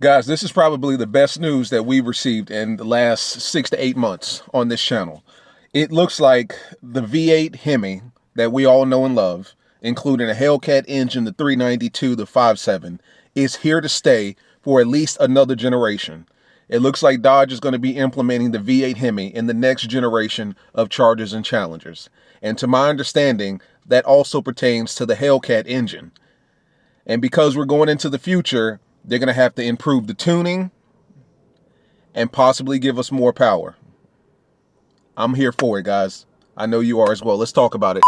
Guys, this is probably the best news that we've received in the last 6 to 8 months on this channel. It looks like the V8 HEMI that we all know and love, including a Hellcat engine, the 392, the 5.7, is here to stay for at least another generation. It looks like Dodge is going to be implementing the V8 HEMI in the next generation of Chargers and Challengers. And to my understanding, that also pertains to the Hellcat engine. And because we're going into the future, they're going to have to improve the tuning and possibly give us more power. I'm here for it, guys. I know you are as well. Let's talk about it.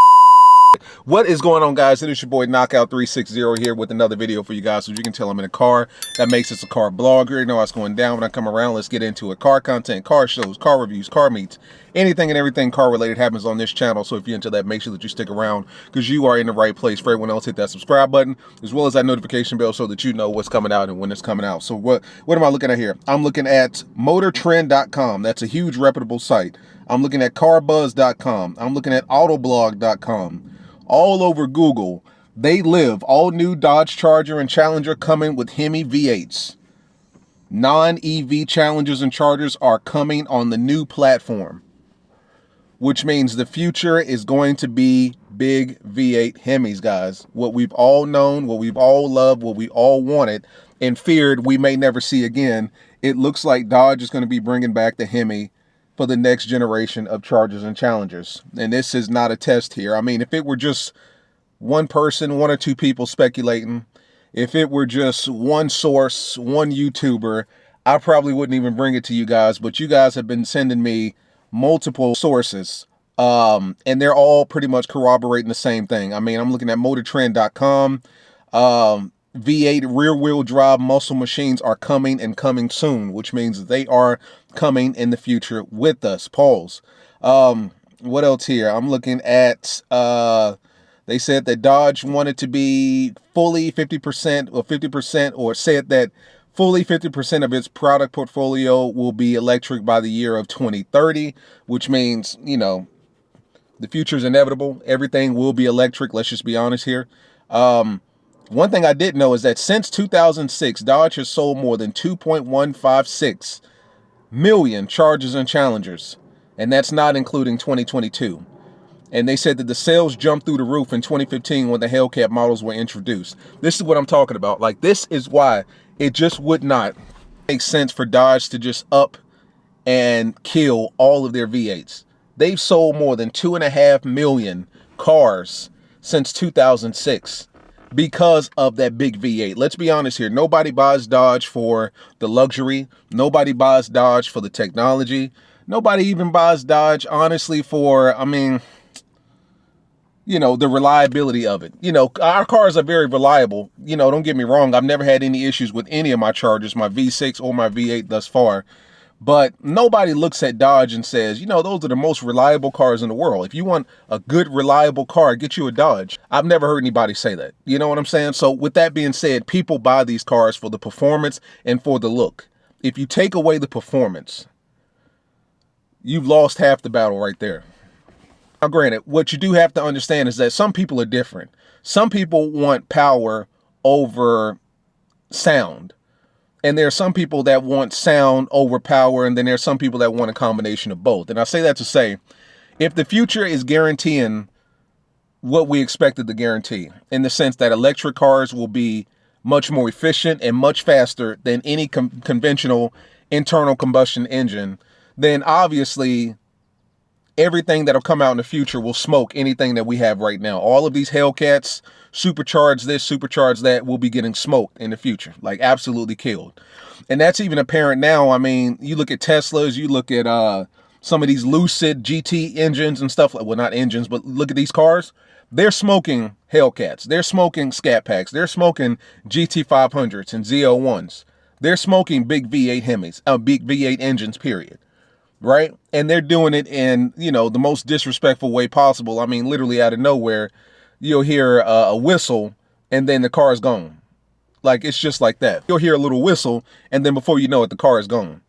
What is going on, guys? It is your boy Knockout 360 here with another video for you guys. So you can tell I'm in a car. That makes us a car blogger. You know what's going down when I come around. Let's get into it. Car content, car shows, car reviews, car meets. Anything and everything car related happens on this channel. So if you're into that, make sure that you stick around because you are in the right place. For everyone else, hit that subscribe button as well as that notification bell so that you know what's coming out and when it's coming out. So what am I looking at here? I'm looking at motortrend.com. That's a huge reputable site. I'm looking at carbuzz.com. I'm looking at autoblog.com. All over Google, they live all new Dodge Charger and Challenger coming with HEMI V8's. Non-EV Challengers and Chargers are coming on the new platform, which means the future is going to be big V8 HEMIs, guys. What we've all known, what we've all loved, what we all wanted and feared we may never see again. It looks like Dodge is going to be bringing back the HEMI for the next generation of Chargers and Challengers. And this is not a test here. I mean, if it were just one person, one or two people speculating, if it were just one source, one YouTuber, I probably wouldn't even bring it to you guys. But you guys have been sending me multiple sources, and they're all pretty much corroborating the same thing. I mean, I'm looking at motortrend.com. V8 rear-wheel drive muscle machines are coming and coming soon, which means they are coming in the future with us. Pause. What else here? I'm looking at, they said that Dodge wanted to be fully 50% or 50%, or said that fully 50% of its product portfolio will be electric by the year of 2030, which means, you know, the future is inevitable. Everything will be electric. Let's just be honest here. One thing I did know is that since 2006, Dodge has sold more than 2.156 million Chargers and Challengers, and that's not including 2022. And they said that the sales jumped through the roof in 2015 when the Hellcat models were introduced. This is what I'm talking about. Like, this is why it just would not make sense for Dodge to just up and kill all of their V8s. They've sold more than 2.5 million cars since 2006. Because of that big V8. Let's be honest here. Nobody buys Dodge for the luxury. Nobody buys Dodge for the technology. Nobody even buys Dodge, honestly, for, I mean, you know, the reliability of it. You know, our cars are very reliable. You know, don't get me wrong. I've never had any issues with any of my Chargers, my V6 or my V8 thus far. But nobody looks at Dodge and says, you know, those are the most reliable cars in the world. If you want a good, reliable car, get you a Dodge. I've never heard anybody say that. You know what I'm saying? So with that being said, people buy these cars for the performance and for the look. If you take away the performance, you've lost half the battle right there. Now, granted, what you do have to understand is that some people are different. Some people want power over sound. And there are some people that want sound over power, and then there are some people that want a combination of both. And I say that to say, if the future is guaranteeing what we expected to guarantee, in the sense that electric cars will be much more efficient and much faster than any conventional internal combustion engine, then obviously everything that'll come out in the future will smoke anything that we have right now. All of these Hellcats, supercharged this, supercharged that, will be getting smoked in the future, like absolutely killed. And that's even apparent now. I mean, you look at Teslas, you look at some of these Lucid GT engines and stuff like, well, not engines, but look at these cars. They're smoking Hellcats. They're smoking Scat Packs. They're smoking GT500s and Z01s. They're smoking big V8 HEMIs, big V8 engines, period. Right? And they're doing it in, you know, the most disrespectful way possible. I mean, literally out of nowhere, you'll hear a whistle and then the car is gone. Like, it's just like that. You'll hear a little whistle and then before you know it, the car is gone.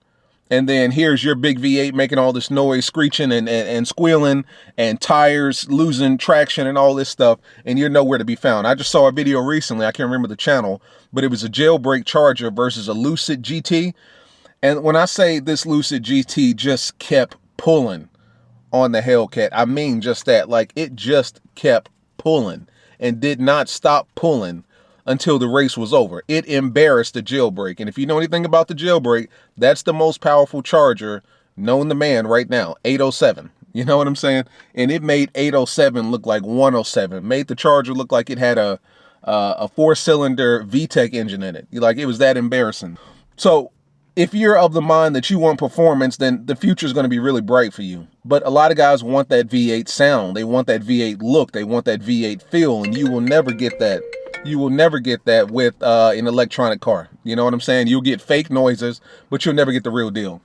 And then here's your big V8 making all this noise, screeching and squealing, and tires losing traction and all this stuff, and you're nowhere to be found. I just saw a video recently, I can't remember the channel, but it was a Jailbreak Charger versus a Lucid GT. And when I say this Lucid GT just kept pulling on the Hellcat, I mean just that. Like, it just kept pulling and did not stop pulling until the race was over. It embarrassed the Jailbreak. And if you know anything about the Jailbreak, that's the most powerful Charger known to man right now, 807. You know what I'm saying? And it made 807 look like 107. Made the Charger look like it had a 4-cylinder VTEC engine in it. Like, it was that embarrassing. So if you're of the mind that you want performance, then the future is going to be really bright for you. But a lot of guys want that V8 sound. They want that V8 look. They want that V8 feel, and you will never get that. You will never get that with an electronic car. You know what I'm saying? You'll get fake noises, but you'll never get the real deal.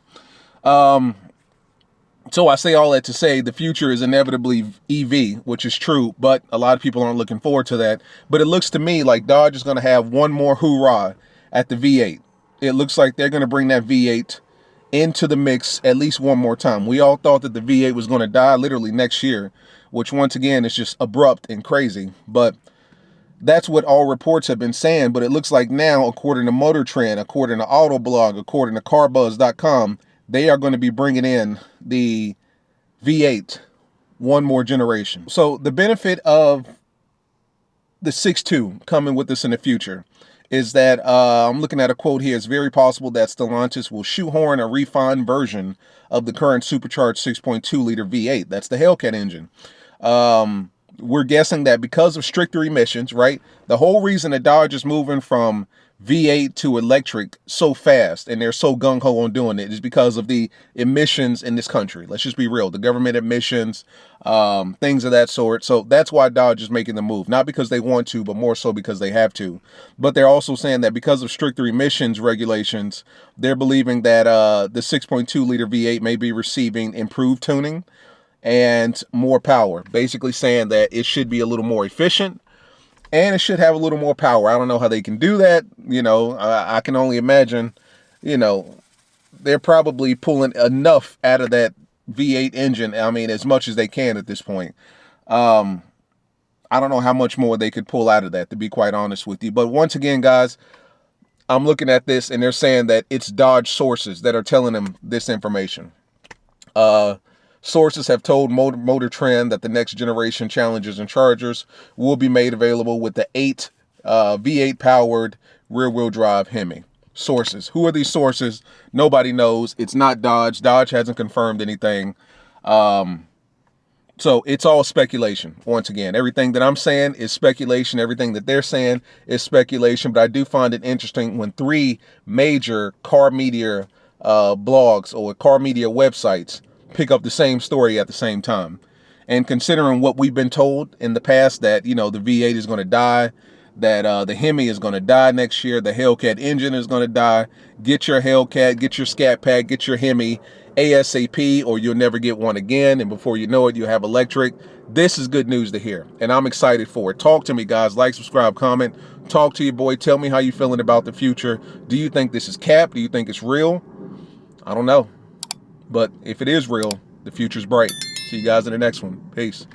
So I say all that to say the future is inevitably EV, which is true, but a lot of people aren't looking forward to that. But it looks to me like Dodge is going to have one more hoorah at the V8. It looks like they're going to bring that V8 into the mix at least one more time. We all thought that the V8 was going to die literally next year, which once again is just abrupt and crazy. But that's what all reports have been saying. But it looks like now, according to Motor Trend, according to Autoblog, according to carbuzz.com, they are going to be bringing in the V8 one more generation. So the benefit of the 6.2 coming with us in the future is that I'm looking at a quote here. It's very possible that Stellantis will shoehorn a refined version of the current supercharged 6.2 liter V8. That's the Hellcat engine. We're guessing that because of stricter emissions, right? The whole reason that Dodge is moving from V8 to electric so fast and they're so gung-ho on doing it is because of the emissions in this country. Let's just be real. The government emissions, things of that sort. So that's why Dodge is making the move. Not because they want to, but more so because they have to. But they're also saying that because of stricter emissions regulations, they're believing that the 6.2 liter V8 may be receiving improved tuning and more power. Basically saying that it should be a little more efficient, and it should have a little more power. I don't know how they can do that. You know, I can only imagine, you know, they're probably pulling enough out of that V8 engine. I mean, as much as they can at this point. I don't know how much more they could pull out of that, to be quite honest with you. But once again, guys, I'm looking at this and they're saying that it's Dodge sources that are telling them this information. Sources have told Motor Trend that the next generation Challengers and Chargers will be made available with the V8 powered rear-wheel drive HEMI. Sources. Who are these sources? Nobody knows. It's not Dodge. Dodge hasn't confirmed anything. So it's all speculation. Once again, everything that I'm saying is speculation. Everything that they're saying is speculation. But I do find it interesting when 3 major car media blogs or car media websites pick up the same story at the same time. And considering what we've been told in the past, that, you know, the V8 is going to die, that the HEMI is going to die next year, the Hellcat engine is going to die, get your Hellcat, get your Scat Pack, get your HEMI ASAP, or you'll never get one again, and before you know it, you'll have electric. This is good news to hear, and I'm excited for it. Talk to me, guys. Like, subscribe, comment. Talk to your boy. Tell me how you feeling about the future. Do you think this is cap? Do you think it's real? I don't know. But if it is real, the future's bright. See you guys in the next one. Peace.